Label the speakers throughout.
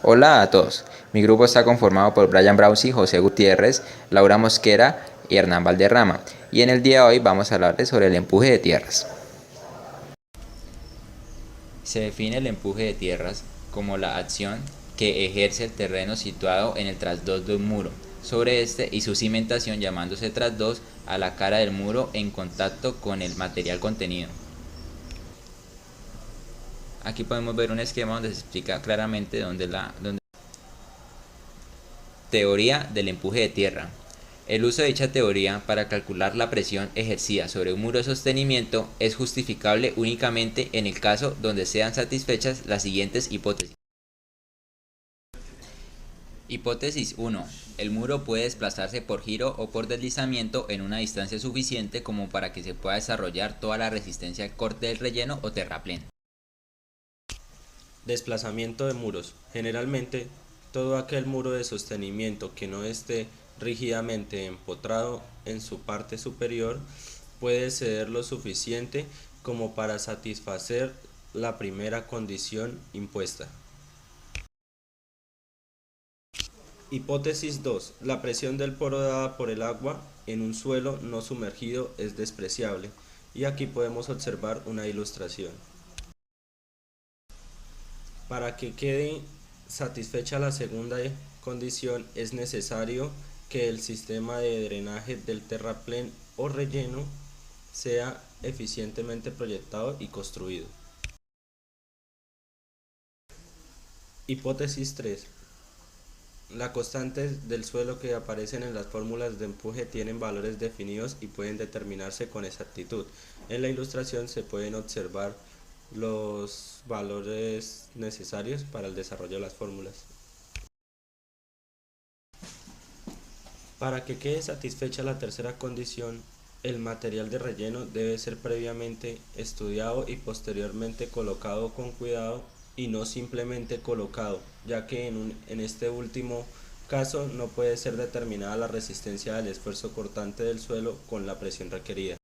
Speaker 1: Hola a todos, mi grupo está conformado por Brian Brausi, José Gutiérrez, Laura Mosquera y Hernán Valderrama, y en el día de hoy vamos a hablarles sobre el empuje de tierras. Se define el empuje de tierras como la acción que ejerce el terreno situado en el trasdos de un muro sobre este y su cimentación, llamándose trasdos a la cara del muro en contacto con el material contenido. Aquí podemos ver un esquema donde se explica claramente dónde teoría del empuje de tierra. El uso de dicha teoría para calcular la presión ejercida sobre un muro de sostenimiento es justificable únicamente en el caso donde sean satisfechas las siguientes hipótesis. Hipótesis 1. El muro puede desplazarse por giro o por deslizamiento en una distancia suficiente como para que se pueda desarrollar toda la resistencia al corte del relleno o terraplén.
Speaker 2: Desplazamiento de muros. Generalmente, todo aquel muro de sostenimiento que no esté rígidamente empotrado en su parte superior puede ceder lo suficiente como para satisfacer la primera condición impuesta. Hipótesis 2. La presión del poro dada por el agua en un suelo no sumergido es despreciable, y aquí podemos observar una ilustración. Para que quede satisfecha la segunda condición es necesario que el sistema de drenaje del terraplén o relleno sea eficientemente proyectado y construido. Hipótesis 3. Las constantes del suelo que aparecen en las fórmulas de empuje tienen valores definidos y pueden determinarse con exactitud. En la ilustración se pueden observar los valores necesarios para el desarrollo de las fórmulas. Para que quede satisfecha la tercera condición, el material de relleno debe ser previamente estudiado y posteriormente colocado con cuidado y no simplemente colocado, ya que en este último caso no puede ser determinada la resistencia del esfuerzo cortante del suelo con la presión requerida.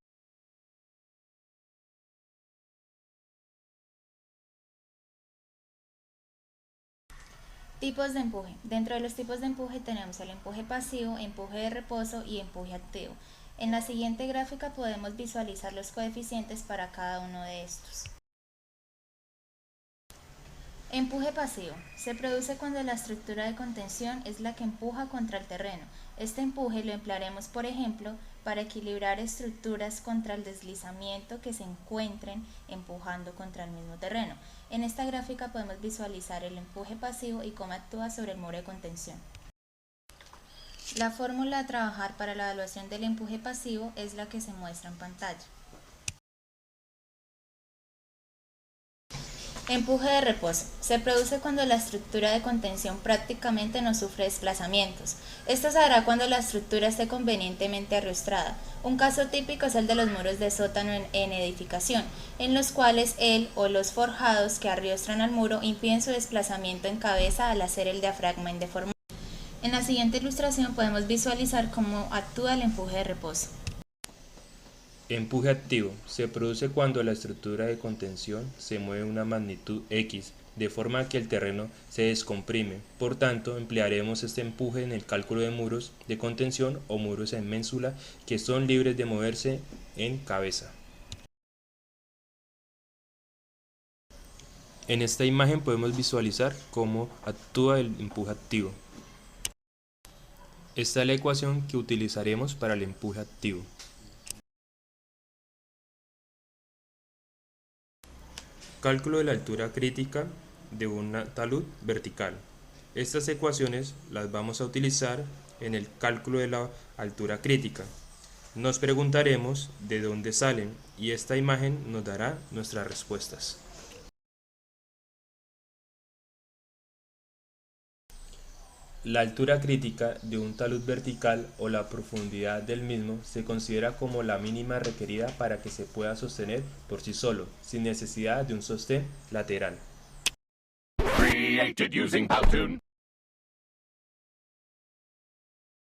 Speaker 3: Tipos de empuje. Dentro de los tipos de empuje tenemos el empuje pasivo, empuje de reposo y empuje activo. En la siguiente gráfica podemos visualizar los coeficientes para cada uno de estos. Empuje pasivo. Se produce cuando la estructura de contención es la que empuja contra el terreno. Este empuje lo emplearemos, por ejemplo, para equilibrar estructuras contra el deslizamiento que se encuentren empujando contra el mismo terreno. En esta gráfica podemos visualizar el empuje pasivo y cómo actúa sobre el muro de contención. La fórmula a trabajar para la evaluación del empuje pasivo es la que se muestra en pantalla. Empuje de reposo. Se produce cuando la estructura de contención prácticamente no sufre desplazamientos. Esto se hará cuando la estructura esté convenientemente arrostrada. Un caso típico es el de los muros de sótano en edificación, en los cuales el o los forjados que arrostran al muro impiden su desplazamiento en cabeza al hacer el diafragma en deformación. En la siguiente ilustración podemos visualizar cómo actúa el empuje de reposo.
Speaker 4: Empuje activo. Se produce cuando la estructura de contención se mueve una magnitud X, de forma que el terreno se descomprime. Por tanto, emplearemos este empuje en el cálculo de muros de contención o muros en ménsula que son libres de moverse en cabeza. En esta imagen podemos visualizar cómo actúa el empuje activo. Esta es la ecuación que utilizaremos para el empuje activo. Cálculo de la altura crítica de un talud vertical. Estas ecuaciones las vamos a utilizar en el cálculo de la altura crítica. Nos preguntaremos de dónde salen y esta imagen nos dará nuestras respuestas. La altura crítica de un talud vertical o la profundidad del mismo se considera como la mínima requerida para que se pueda sostener por sí solo, sin necesidad de un sostén lateral.